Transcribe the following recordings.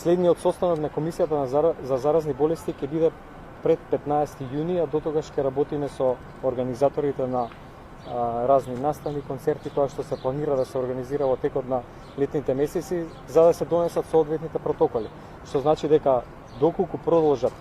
Следниот состанок на Комисијата за заразни болести ќе биде пред 15 јуни, а до тогаш ќе работиме со организаторите на разни наставни, концерти, тоа што се планира да се организира во текот на летните месеци, за да се донесат соодветните протоколи. Што значи дека доколку продолжат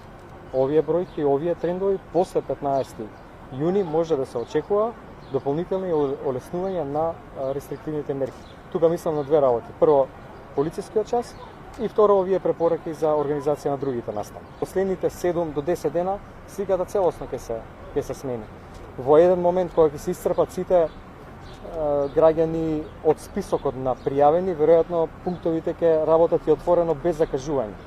овие бројки, овие трендови, после 15 јуни може да се очекува дополнителни олеснувања на рестриктивните мерки. Тука мислам на две работи. Прво, полицискиот час и второ, овие препораки за организација на другите настави. Последните 7 до 10 дена сликата целосно ќе се смени. Во еден момент кога ќе се исцрпат сите граѓани од списокот на пријавени, веројатно пунктовите ќе работат и отворено без закажување.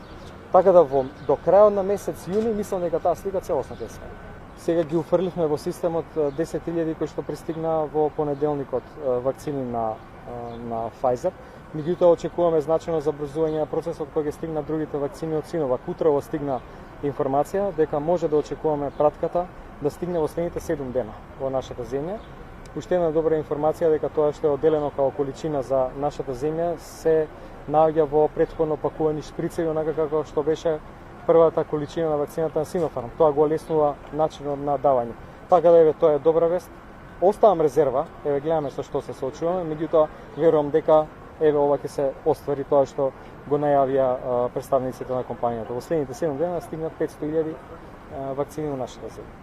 Така да до крајот на месец јуни мислам дека таа слика целосно ќе се смени. Сега ги уфрливме во системот 10.000 кои што пристигна во понеделникот вакцини на Pfizer. Меѓутоа очекуваме значајно забрзување на процесот кој ќе стигнат другите вакцини од Sinovac. Утрово стигна информација дека може да очекуваме пратката да стигне во следните 7 дена во нашата земја. Уште една добра информација дека тоа што е одделено како количина за нашата земја се наоѓа во претходно пакувани шприцеви, онака како што беше првата количина на вакцината на Sinopharm. Тоа го олеснува начинот на давање. Така да еве, тоа е добра вест. Оставам резерва, еве гледаме со што се соочуваме, меѓутоа верувам дека еве ова ќе се оствари тоа што го најавија представниците на компанијата. Во следните 7 дена стигнат 500.000 вакцини во нашата земја.